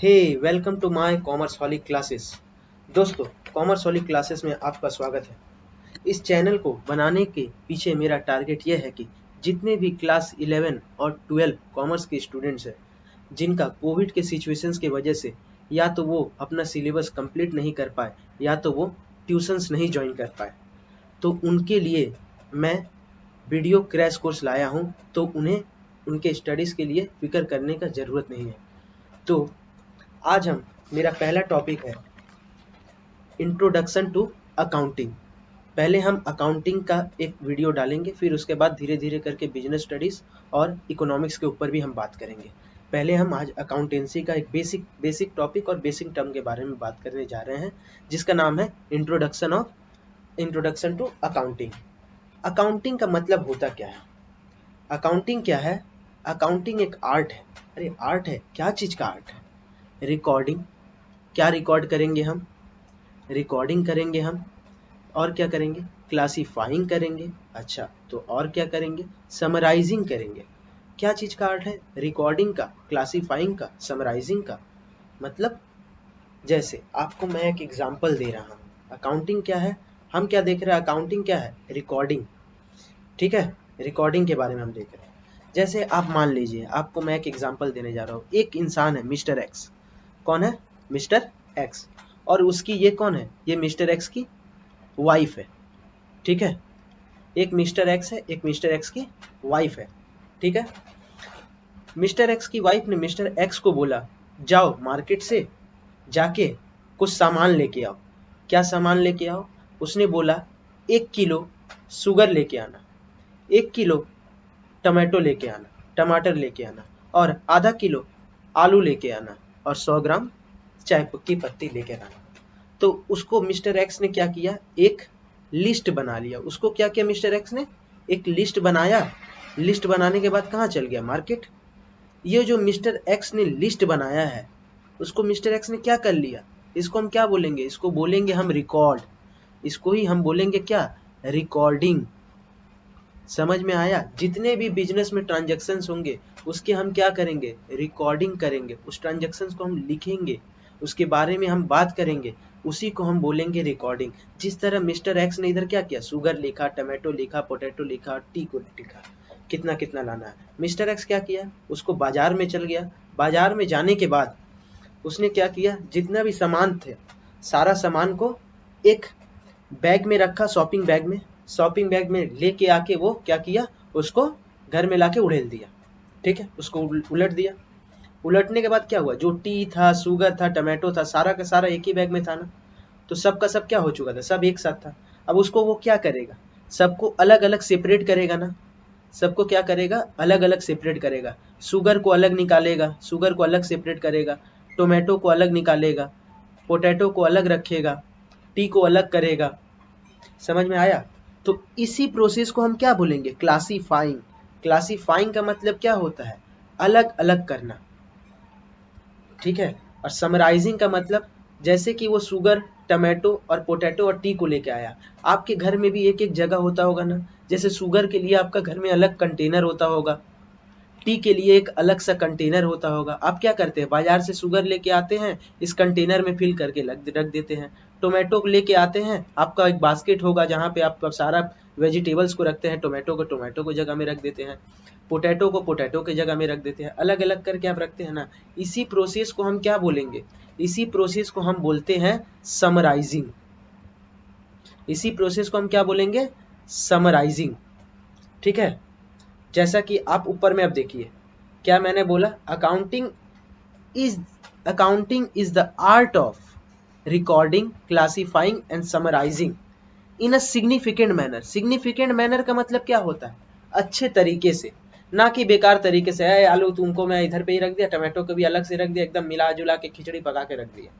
Hey welcome to my Commerceholic classes. दोस्तों, Commerceholic classes में आपका स्वागत है। इस चैनल को बनाने के पीछे मेरा टारगेट यह है कि जितने भी क्लास 11 और 12 कॉमर्स के स्टूडेंट्स हैं जिनका कोविड के सिचुएशंस की वजह से या तो वो अपना सिलेबस कंप्लीट नहीं कर पाए या तो वो ट्यूशन्स नहीं ज्वाइन कर पाए, तो उनके लिए मैं वीडियो क्रैश कोर्स लाया हूँ। तो उन्हें उनके स्टडीज़ के लिए फिक्र करने का ज़रूरत नहीं है। तो आज मेरा पहला टॉपिक है इंट्रोडक्शन टू अकाउंटिंग। पहले हम अकाउंटिंग का एक वीडियो डालेंगे, फिर उसके बाद धीरे धीरे करके बिजनेस स्टडीज़ और इकोनॉमिक्स के ऊपर भी हम बात करेंगे। पहले हम आज अकाउंटेंसी का एक बेसिक टॉपिक और बेसिक टर्म के बारे में बात करने जा रहे हैं, जिसका नाम है इंट्रोडक्शन टू अकाउंटिंग। अकाउंटिंग का मतलब होता क्या है? अकाउंटिंग क्या है? अकाउंटिंग एक आर्ट है। अरे आर्ट है, क्या चीज़ का आर्ट है? रिकॉर्डिंग। क्या रिकॉर्ड करेंगे हम? रिकॉर्डिंग करेंगे हम। और क्या करेंगे? क्लासीफाइंग करेंगे। अच्छा, तो और क्या करेंगे? समराइजिंग करेंगे। क्या चीज़ का आर्ट है? रिकॉर्डिंग का, क्लासीफाइंग का, समराइजिंग का। मतलब जैसे आपको मैं एक एग्जांपल दे रहा हूँ। अकाउंटिंग क्या है? हम क्या देख रहे हैं? अकाउंटिंग क्या है? रिकॉर्डिंग। ठीक है, रिकॉर्डिंग के बारे में हम देख रहे हैं। जैसे आप मान लीजिए, आपको मैं एक एग्जांपल देने जा रहा हूँ। एक इंसान है, मिस्टर एक्स। कौन है? Mister x. और उसकी ये कौन है? ये मिस्टर एक्स की वाइफ है। ठीक है, एक मिस्टर एक्स है, एक मिस्टर एक्स की वाइफ है। ठीक है, मिस्टर एक्स की वाइफ ने मिस्टर एक्स को बोला, जाओ मार्केट से जाके कुछ सामान लेके आओ। क्या सामान लेके आओ? उसने बोला 1 किलो शुगर लेके आना, 1 किलो टमाटो लेके आना, टमाटर लेके आना, और आधा किलो आलू लेके आना, और 100 ग्राम चाय की पत्ती लेके आना। तो उसको मिस्टर एक्स ने क्या किया? एक लिस्ट बना लिया। उसको क्या किया मिस्टर एक्स ने? एक लिस्ट बनाया। लिस्ट बनाने के बाद कहाँ चल गया? मार्केट। ये जो मिस्टर एक्स ने लिस्ट बनाया है, उसको मिस्टर एक्स ने क्या कर लिया? इसको हम क्या बोलेंगे? इसको बोलेंगे हम रिकॉर्ड। इसको ही हम बोलेंगे क्या? रिकॉर्डिंग। समझ में आया? जितने भी बिजनेस में ट्रांजैक्शंस होंगे उसके हम क्या करेंगे? रिकॉर्डिंग करेंगे। उस ट्रांजैक्शंस को हम लिखेंगे, उसके बारे में हम बात करेंगे, उसी को हम बोलेंगे रिकॉर्डिंग। जिस तरह मिस्टर एक्स ने इधर क्या किया? शुगर लिखा, टमाटो लिखा, पोटैटो लिखा, टी को लिखा, कितना कितना लाना है। मिस्टर एक्स क्या किया? उसको बाजार में चल गया। बाजार में जाने के बाद उसने क्या किया? जितना भी सामान थे सारा सामान को एक बैग में रखा, शॉपिंग बैग में। शॉपिंग बैग में लेके आके वो क्या किया? उसको घर में लाके उड़ेल दिया। ठीक है, उसको उलट दिया। उलटने के बाद क्या हुआ? जो टी था, शुगर था, टमाटो था, सारा का सारा एक ही बैग में था ना। तो सब का सब क्या हो चुका था? सब एक साथ था। अब उसको वो क्या करेगा? सबको अलग अलग सेपरेट करेगा ना। सबको क्या करेगा? अलग अलग सेपरेट करेगा। शुगर को अलग निकालेगा, शुगर को अलग सेपरेट करेगा, टोमेटो को अलग निकालेगा, पोटैटो को अलग रखेगा, टी को अलग करेगा। समझ में आया? तो इसी प्रोसेस को हम क्या बोलेंगे? क्लासीफाइंग। क्लासीफाइंग का मतलब क्या होता है? अलग अलग करना। ठीक है, और समराइजिंग का मतलब जैसे कि वो शुगर, टमाटो और पोटैटो और टी को लेके आया। आपके घर में भी एक एक जगह होता होगा ना। जैसे शुगर के लिए आपका घर में अलग कंटेनर होता होगा, टी के लिए एक अलग सा कंटेनर होता होगा। आप क्या करते हैं? बाजार से शुगर लेके आते हैं, इस कंटेनर में फिल करके रख देते हैं। टोमेटो को लेके आते हैं, आपका एक बास्केट होगा जहाँ पे आप सारा वेजिटेबल्स को रखते हैं। टोमेटो को टोमेटो को जगह में रख देते हैं, पोटैटो को पोटैटो की जगह में रख देते हैं। अलग अलग करके आप रखते हैं ना। इसी प्रोसेस को हम क्या बोलेंगे? इसी प्रोसेस को हम बोलते हैं समराइजिंग। इसी प्रोसेस को हम क्या बोलेंगे? समराइजिंग। ठीक है, जैसा कि आप ऊपर में अब देखिए, क्या मैंने बोला? Accounting is the art of recording, classifying and summarising in a significant manner. Significant manner का मतलब क्या होता है? अच्छे तरीके से, ना कि बेकार तरीके से। है आलू तुमको मैं इधर पे ही रख दिया, टमाटो को भी अलग से रख दिया, एकदम मिला जुला के खिचड़ी पका के रख दिया।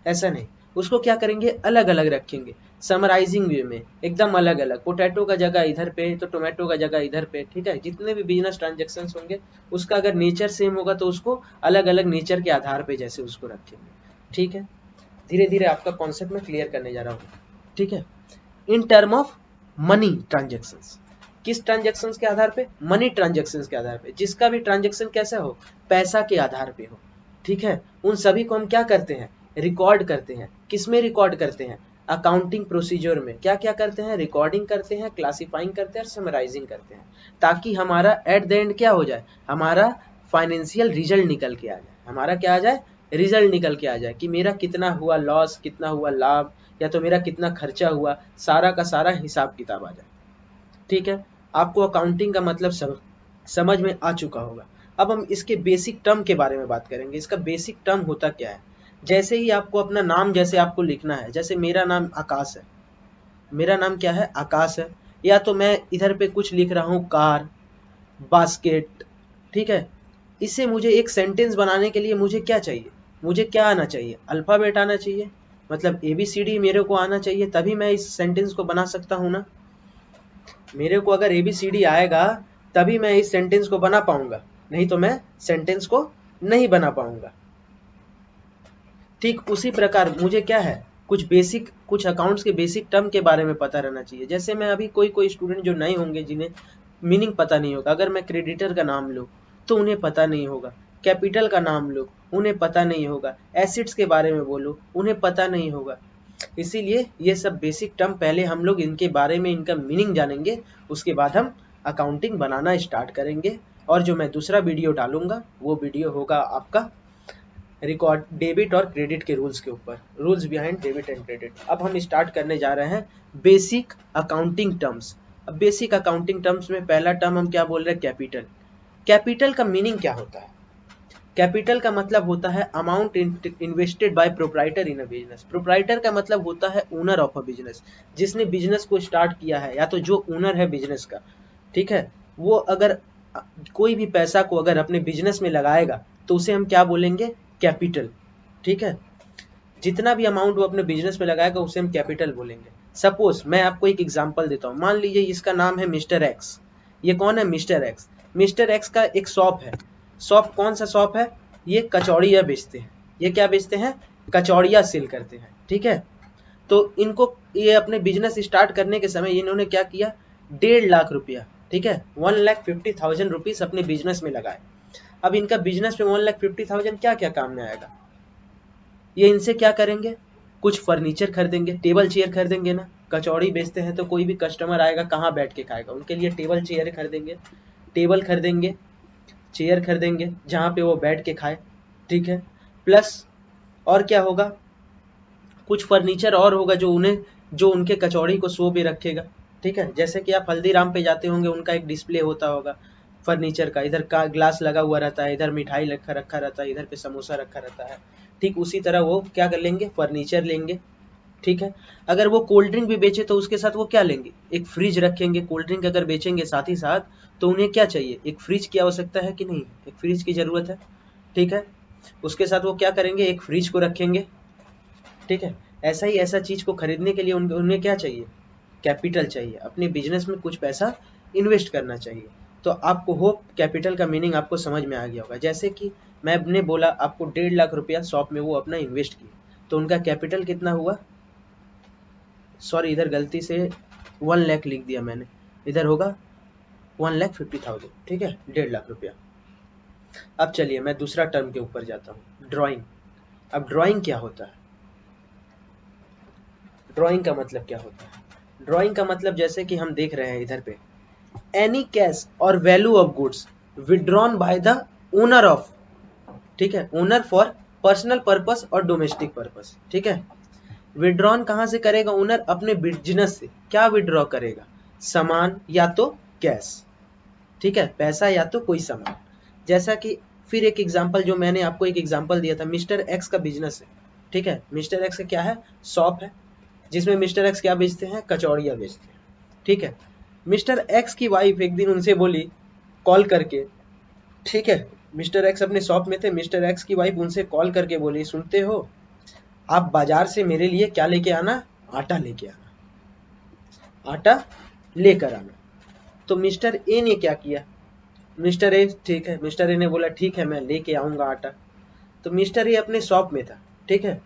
ऐसा नहीं, उसको क्या करेंगे? अलग अलग रखेंगे। समराइजिंग वे में एकदम अलग अलग। पोटैटो का जगह इधर पे तो टोमेटो का जगह इधर पे। ठीक है, जितने भी बिजनेस ट्रांजेक्शन होंगे उसका अगर नेचर सेम होगा तो उसको अलग अलग नेचर के आधार पे जैसे उसको रखेंगे। ठीक है, धीरे धीरे आपका कॉन्सेप्ट में क्लियर करने जा रहा हूँ। ठीक है, in term of money transactions. किस ट्रांजेक्शंस के आधार पे? मनी ट्रांजेक्शंस के आधार पे। जिसका भी ट्रांजेक्शन कैसा हो? पैसा के आधार पे हो। ठीक है, उन सभी को हम क्या करते हैं, रिकॉर्ड करते हैं। किस में रिकॉर्ड करते हैं, अकाउंटिंग प्रोसीजर में। क्या क्या करते हैं, रिकॉर्डिंग करते हैं, क्लासिफाइंग करते हैं और समराइजिंग करते हैं, ताकि हमारा एट द एंड क्या हो जाए, हमारा फाइनेंशियल रिजल्ट निकल के आ जाए। हमारा क्या आ जाए, रिजल्ट निकल के आ जाए कि मेरा कितना हुआ लॉस, कितना हुआ लाभ, या तो मेरा कितना खर्चा हुआ, सारा का सारा हिसाब किताब आ जाए। ठीक है, आपको अकाउंटिंग का मतलब समझ में आ चुका होगा। अब हम इसके बेसिक टर्म के बारे में बात करेंगे। इसका बेसिक टर्म होता क्या है, जैसे ही आपको अपना नाम जैसे आपको लिखना है, जैसे मेरा नाम आकाश है, मेरा नाम क्या है, आकाश है, या तो मैं इधर पे कुछ लिख रहा हूँ कार, बास्केट, ठीक है। इससे मुझे एक सेंटेंस बनाने के लिए मुझे क्या चाहिए, मुझे क्या आना चाहिए, अल्फ़ाबेट आना चाहिए, मतलब ABCD मेरे को आना चाहिए, तभी मैं इस सेंटेंस को बना सकता हूँ ना। मेरे को अगर ABCD आएगा तभी मैं इस सेंटेंस को बना पाऊंगा, नहीं तो मैं सेंटेंस को नहीं बना पाऊंगा। ठीक उसी प्रकार मुझे क्या है, कुछ अकाउंट्स के बेसिक टर्म के बारे में पता रहना चाहिए। जैसे मैं अभी कोई स्टूडेंट जो नए होंगे, जिन्हें मीनिंग पता नहीं होगा, अगर मैं क्रेडिटर का नाम लूँ तो उन्हें पता नहीं होगा, कैपिटल का नाम लूँ उन्हें पता नहीं होगा, एसिड्स के बारे में बोलूँ उन्हें पता नहीं होगा। इसीलिए ये सब बेसिक टर्म पहले हम लोग इनके बारे में इनका मीनिंग जानेंगे, उसके बाद हम अकाउंटिंग बनाना स्टार्ट करेंगे। और जो मैं दूसरा वीडियो डालूंगा वो वीडियो होगा आपका रिकॉर्ड डेबिट और क्रेडिट के रूल्स के ऊपर, rules behind debit and credit. अब हम स्टार्ट करने जा रहे हैं बेसिक अकाउंटिंग टर्म्स। अब बेसिक अकाउंटिंग टर्म्स में पहला टर्म हम क्या बोल रहे हैं, कैपिटल। कैपिटल का मीनिंग क्या होता है, कैपिटल का मतलब होता है amount invested bye proprietor in a business. Proprietor का मतलब होता है ओनर ऑफ अ बिजनेस, जिसने बिजनेस को स्टार्ट किया है, या तो जो ओनर है बिजनेस का, ठीक है। वो अगर कोई भी पैसा को अगर अपने बिजनेस में लगाएगा तो उसे हम क्या बोलेंगे, कैपिटल, ठीक है। जितना भी अमाउंट वो अपने बिजनेस में लगाएगा उसे हम कैपिटल बोलेंगे। सपोज मैं आपको एक एग्जांपल देता हूँ, मान लीजिए इसका नाम है मिस्टर एक्स। ये कौन है, मिस्टर एक्स। मिस्टर एक्स का एक शॉप है। शॉप कौन सा शॉप है, ये कचौड़ियाँ बेचते हैं। ये क्या बेचते हैं, कचौड़ियाँ सेल करते हैं, ठीक है। तो इनको ये अपने बिजनेस स्टार्ट करने के समय इन्होंने क्या किया, 1.5 लाख रुपया, ठीक है, 1,50,000 रुपीज अपने बिजनेस में लगाए। अब इनका बिजनेस में 1,50,000 क्या क्या काम में आएगा, ये इनसे क्या करेंगे, कुछ फर्नीचर खरीदेंगे, टेबल चेयर खरीदेंगे ना। कचौड़ी बेचते हैं तो कोई भी कस्टमर आएगा कहाँ बैठ के खाएगा, उनके लिए टेबल चेयर खरीदेंगे, टेबल खरीदेंगे, चेयर खरीदेंगे जहाँ पे वो बैठ के खाए, ठीक है। प्लस और क्या होगा, कुछ फर्नीचर और होगा जो उनके कचौड़ी को शो पे रखेगा, ठीक है। जैसे कि आप हल्दीराम पे जाते होंगे, उनका एक डिस्प्ले होता होगा फर्नीचर का, इधर का ग्लास लगा हुआ रहता है, इधर मिठाई रखा रहता है, इधर पे समोसा रखा रहता है। ठीक उसी तरह वो क्या कर लेंगे, फर्नीचर लेंगे, ठीक है। अगर वो कोल्ड ड्रिंक भी बेचे तो उसके साथ वो क्या लेंगे, एक फ्रिज रखेंगे। कोल्ड ड्रिंक अगर बेचेंगे साथ ही साथ तो उन्हें क्या चाहिए, एक फ्रिज की आवश्यकता है कि नहीं, एक फ्रिज की जरूरत है, ठीक है। उसके साथ वो क्या करेंगे, एक फ्रिज को रखेंगे, ठीक है। ऐसा ही ऐसा चीज को खरीदने के लिए उन्हें क्या चाहिए, कैपिटल चाहिए, अपने बिजनेस में कुछ पैसा इन्वेस्ट करना चाहिए। तो आपको होप कैपिटल का मीनिंग आपको समझ में आ गया होगा। जैसे कि मैंने बोला आपको 1.5 लाख रुपया शॉप में वो अपना इन्वेस्ट किया, तो उनका कैपिटल कितना हुआ, सॉरी इधर गलती से 1 लाख लिख दिया मैंने, इधर होगा 1,50,000, ठीक है, 1.5 लाख रुपया। अब चलिए मैं दूसरा टर्म के ऊपर जाता हूँ, ड्राइंग। अब ड्राइंग क्या होता है, ड्राइंग का मतलब क्या होता है, ड्राइंग का मतलब जैसे कि हम देख रहे हैं इधर पे, एनी कैश और value of goods withdrawn by the owner of, ठीक है, ओनर फॉर पर्सनल पर्पस और डोमेस्टिक पर्पस, ठीक है। विड्रॉन कहां से करेगा ओनर, अपने बिजनेस से। क्या विड्रॉ करेगा, सामान या तो कैश, ठीक है, पैसा या तो कोई सामान। जैसा कि फिर एक एग्जांपल, जो मैंने आपको एक एग्जांपल दिया था, मिस्टर एक्स का बिजनेस है, ठीक है। मिस्टर एक्स का क्या है, शॉप है, जिसमें मिस्टर एक्स क्या बेचते हैं, कचौड़ियाँ बेचते हैं, ठीक है। मिस्टर एक्स की वाइफ एक दिन उनसे बोली कॉल करके, ठीक है, मिस्टर एक्स अपने शॉप में थे, मिस्टर एक्स की वाइफ उनसे कॉल करके बोली, सुनते हो, आप बाजार से मेरे लिए क्या लेके आना, आटा लेके आना, आटा लेकर आना। तो मिस्टर ए ने क्या किया, मिस्टर ए, ठीक है, मिस्टर ए ने बोला ठीक है मैं लेके आऊंगा आटा। तो मिस्टर ए अपने शॉप में था, ठीक है।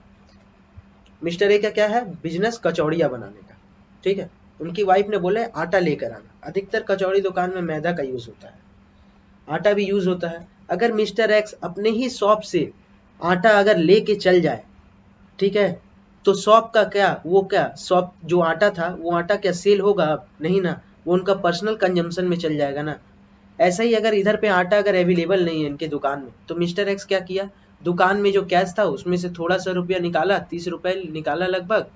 मिस्टर ए का क्या है, बिजनेस कचौड़ियाँ बनाने का, ठीक है। उनकी वाइफ ने बोले आटा लेकर आना। अधिकतर कचौड़ी दुकान में मैदा का यूज होता है, आटा भी यूज होता है। अगर मिस्टर एक्स अपने ही शॉप से आटा अगर लेके चल जाए, ठीक है, तो शॉप का क्या, वो क्या शॉप जो आटा था वो आटा क्या सेल होगा? अब नहीं ना, वो उनका पर्सनल कंजम्पशन में चल जाएगा ना। ऐसा ही अगर इधर पे आटा अगर अवेलेबल नहीं है इनके दुकान में, तो मिस्टर एक्स क्या किया, दुकान में जो कैश था उसमें से थोड़ा सा रुपया निकाला, 30 रुपए निकाला लगभग,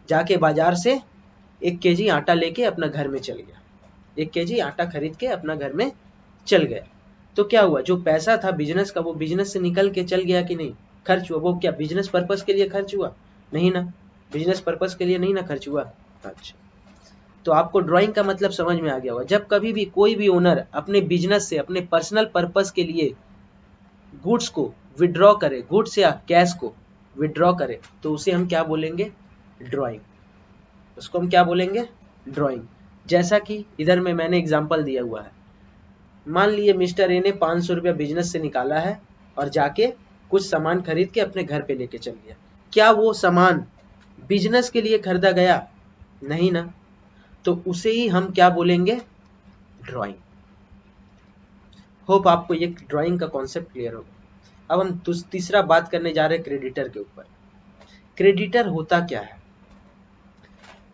जाके बाजार से 1 केजी आटा लेके अपना घर में चल गया, 1 केजी आटा खरीद के अपना घर में चल गया। तो क्या हुआ, जो पैसा था बिजनेस का वो बिजनेस से निकल के चल गया कि नहीं, खर्च हुआ। वो क्या बिजनेस पर्पस के लिए खर्च हुआ? नहीं ना, बिजनेस पर्पस के लिए नहीं ना खर्च हुआ। अच्छा, तो आपको ड्राइंग का मतलब समझ में आ गया होगा। जब कभी भी कोई भी ओनर अपने बिजनेस से अपने पर्सनल पर्पस के लिए गुड्स को विड्रॉ करे, गुड्स या कैश को विड्रॉ करे, तो उसे हम क्या बोलेंगे, ड्राइंग। उसको हम क्या बोलेंगे, ड्राइंग। जैसा कि इधर में मैंने एग्जांपल दिया हुआ है, मान लिए मिस्टर ए ने 500 रुपया बिजनेस से निकाला है और जाके कुछ सामान खरीद के अपने घर पे लेके चल गया। क्या वो सामान बिजनेस के लिए खरीदा गया? नहीं ना, तो उसे ही हम क्या बोलेंगे, ड्राइंग। होप आपको ये ड्राइंग का कॉन्सेप्ट क्लियर होगा। अब हम तीसरा बात करने जा रहे हैं क्रेडिटर के ऊपर। क्रेडिटर होता क्या है?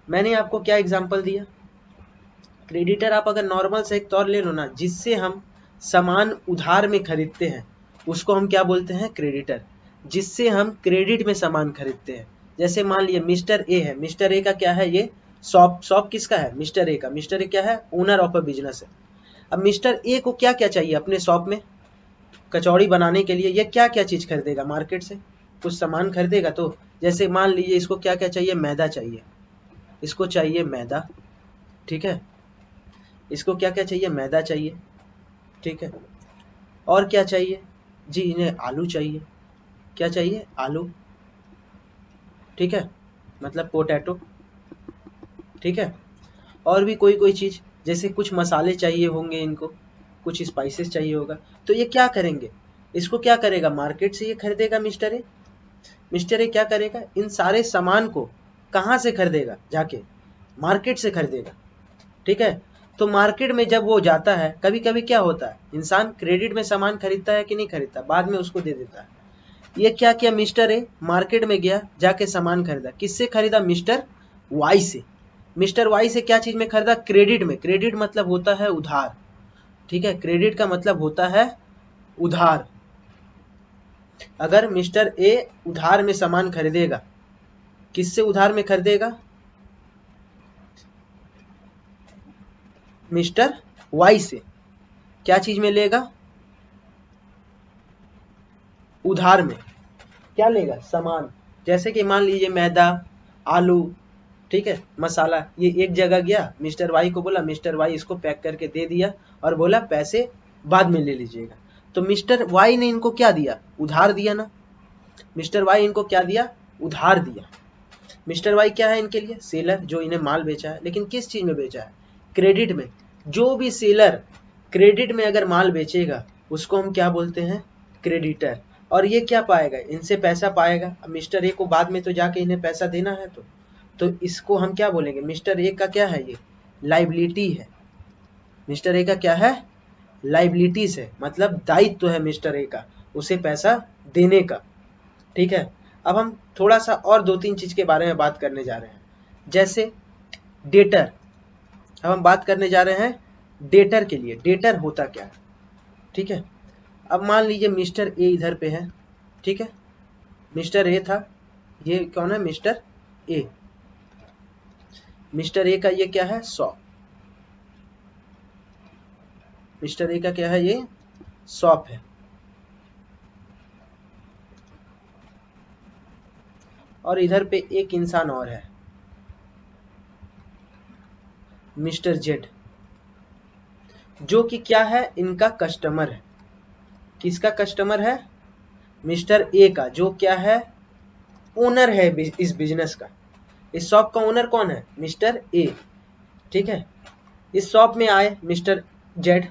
मैंने आपको क्या एग्जांपल दिया, क्रेडिटर आप अगर नॉर्मल से एक तौर ले लो ना, जिससे हम सामान उधार में खरीदते हैं उसको हम क्या बोलते हैं, क्रेडिटर। जिससे हम क्रेडिट में सामान खरीदते हैं, जैसे मान लिए मिस्टर ए है, मिस्टर ए का क्या है, ये शॉप, शॉप किसका है, मिस्टर ए का। मिस्टर ए क्या है, ओनर ऑफ अ बिजनेस है। अब मिस्टर ए को क्या क्या चाहिए अपने शॉप में, कचौड़ी बनाने के लिए ये क्या क्या चीज खरीदेगा, मार्केट से कुछ सामान खरीदेगा। तो जैसे मान लीजिए इसको क्या क्या चाहिए, मैदा चाहिए, इसको चाहिए मैदा, ठीक है, इसको क्या क्या चाहिए, मैदा चाहिए, ठीक है। और क्या चाहिए जी, इन्हें आलू चाहिए, क्या चाहिए, आलू, ठीक है, मतलब पोटैटो, ठीक है। और भी कोई कोई चीज, जैसे कुछ मसाले चाहिए होंगे इनको, कुछ स्पाइसेस चाहिए होगा। तो ये क्या करेंगे, इसको क्या करेगा, मार्केट से ये खरीदेगा मिस्टर ए। मिस्टर ए क्या करेगा, इन सारे सामान को कहाँ से खरीदेगा, जाके मार्केट से खरीदेगा, ठीक है। तो मार्केट में जब वो जाता है, कभी कभी क्या होता है, इंसान क्रेडिट में सामान खरीदता है कि नहीं खरीदता, बाद में उसको दे देता है। ये क्या किया, मिस्टर ए मार्केट में गया, जाके सामान खरीदा, किससे खरीदा, मिस्टर वाई से। मिस्टर वाई से क्या चीज में खरीदा, क्रेडिट में। क्रेडिट मतलब होता है उधार, ठीक है, क्रेडिट का मतलब होता है उधार। अगर मिस्टर ए उधार में सामान खरीदेगा, किससे उधार में खरीदेगा, मिस्टर वाई से। क्या चीज में लेगा, उधार में। क्या लेगा, सामान। जैसे कि मान लीजिए मैदा, आलू, ठीक है, मसाला, ये एक जगह गया, मिस्टर वाई को बोला, मिस्टर वाई इसको पैक करके दे दिया और बोला पैसे बाद में ले लीजिएगा। तो मिस्टर वाई ने इनको क्या दिया, उधार दिया ना। मिस्टर वाई इनको क्या दिया, उधार दिया। मिस्टर वाई क्या है इनके लिए, सेलर, जो इन्हें माल बेचा है, लेकिन किस चीज में बेचा है, क्रेडिट में। जो भी सेलर क्रेडिट में अगर माल बेचेगा उसको हम क्या बोलते हैं, क्रेडिटर। और ये क्या पाएगा, इनसे पैसा पाएगा। अब मिस्टर ए को बाद में तो जाके इन्हें पैसा देना है, तो इसको हम क्या बोलेंगे, मिस्टर ए का क्या है, ये लाइबिलिटी है। मिस्टर ए का क्या है, लाइबिलिटीज है, मतलब दायित्व है मिस्टर ए का उसे पैसा देने का, ठीक है। अब हम थोड़ा सा और 2-3 चीज के बारे में बात करने जा रहे हैं, जैसे डेटर। अब हम बात करने जा रहे हैं डेटर के लिए, डेटर होता क्या है, ठीक है। अब मान लीजिए मिस्टर ए इधर पे है, ठीक है, मिस्टर ए था, ये कौन है, मिस्टर ए। मिस्टर ए का ये क्या है, शॉप। मिस्टर ए का क्या है, ये शॉप है। और इधर पे एक इंसान और है, मिस्टर जेड, जो कि क्या है, इनका कस्टमर है। किसका कस्टमर है, मिस्टर ए का, जो क्या है, ओनर है इस बिजनेस का। इस शॉप का ओनर कौन है, मिस्टर ए, ठीक है। इस शॉप में आए मिस्टर जेड,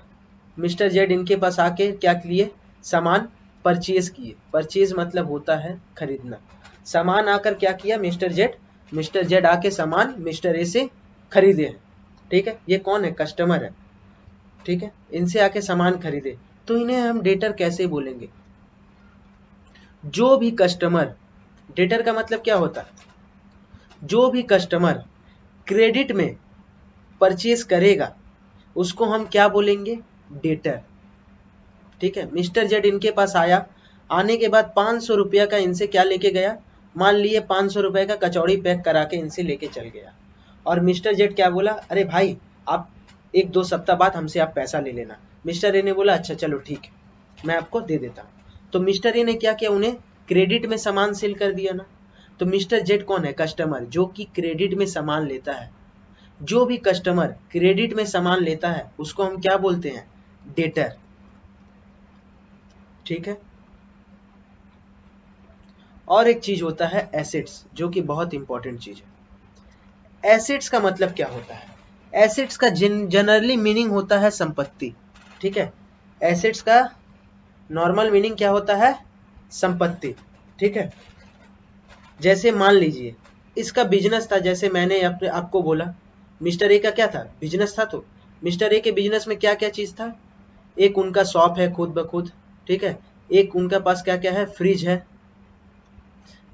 मिस्टर जेड इनके पास आके क्या किए, सामान परचेज किए। परचेज मतलब होता है खरीदना। सामान आकर क्या किया, मिस्टर जेड आके सामान मिस्टर ए से खरीदे हैं, ठीक है। ये कौन है, कस्टमर है, ठीक है, इनसे आके सामान खरीदे। तो इन्हें हम डेटर कैसे बोलेंगे, जो भी कस्टमर, डेटर का मतलब क्या होता है, जो भी कस्टमर क्रेडिट में परचेज करेगा उसको हम क्या बोलेंगे, डेटर। ठीक है, मिस्टर जेड इनके पास आया, आने के बाद 500 रुपया का इनसे क्या लेके गया, मान लिए 500 रुपए का कचौड़ी पैक करा के इनसे लेके चल गया। और मिस्टर जेड क्या बोला, अरे भाई आप 1-2 सप्ताह बाद हमसे आप पैसा ले लेना। मिस्टर ए ने बोला अच्छा चलो ठीक है, मैं आपको दे देता हूँ। तो मिस्टर ए ने क्या किया, उन्हें क्रेडिट में सामान सेल कर दिया ना। तो मिस्टर जेड कौन है, कस्टमर, जो कि क्रेडिट में सामान लेता है। जो भी कस्टमर क्रेडिट में सामान लेता है उसको हम क्या बोलते हैं, डेटर। ठीक है, और एक चीज होता है एसेट्स, जो कि बहुत इंपॉर्टेंट चीज है। एसेट्स का मतलब क्या होता है, एसेट्स का जनरली मीनिंग होता है संपत्ति। ठीक है, एसेट्स का नॉर्मल मीनिंग क्या होता है, संपत्ति। ठीक है, जैसे मान लीजिए इसका बिजनेस था, जैसे मैंने आपको बोला मिस्टर ए का क्या था, बिजनेस था। तो मिस्टर ए के बिजनेस में क्या क्या चीज था, एक उनका शॉप है खुद ब खुद। ठीक है, एक उनका पास क्या क्या है, फ्रिज है।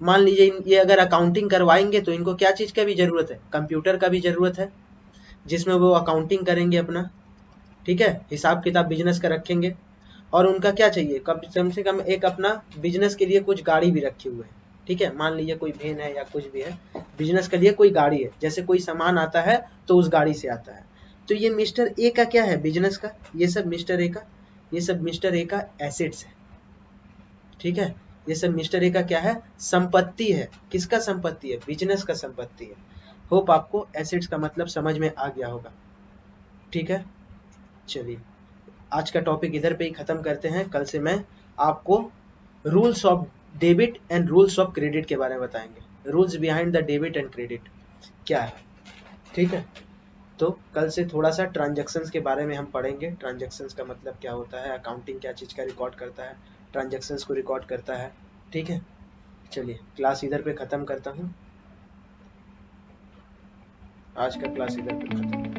मान लीजिए ये अगर अकाउंटिंग करवाएंगे तो इनको क्या चीज का भी जरूरत है, कंप्यूटर का भी जरूरत है, जिसमें वो अकाउंटिंग करेंगे अपना। ठीक है, हिसाब किताब बिजनेस का रखेंगे। और उनका क्या चाहिए, कम से कम एक अपना बिजनेस के लिए कुछ गाड़ी भी रखे हुए हैं। ठीक है, मान लीजिए कोई वैन है या कुछ भी है, बिजनेस के लिए कोई गाड़ी है, जैसे कोई सामान आता है तो उस गाड़ी से आता है। तो ये मिस्टर ए का क्या है, बिजनेस का, ये सब मिस्टर ए का, ये सब मिस्टर ए का एसेट्स है। ठीक है, ये सब मिस्टर ए का क्या है, संपत्ति है। किसका संपत्ति है, बिजनेस का संपत्ति है। होप आपको एसेट्स का मतलब समझ में आ गया होगा। ठीक है, चलिए आज का टॉपिक इधर पे ही खत्म करते हैं। कल से मैं आपको rules of debit and rules of credit के बारे में बताएंगे, rules behind the debit and credit क्या है। ठीक है, तो कल से थोड़ा सा ट्रांजैक्शंस के बारे में हम पढ़ेंगे। ट्रांजैक्शंस का मतलब क्या होता है, अकाउंटिंग क्या चीज़ का रिकॉर्ड करता है, ट्रांजैक्शंस को रिकॉर्ड करता है। ठीक है, चलिए क्लास इधर पे ख़त्म करता हूँ, आज का क्लास इधर पे खत्म।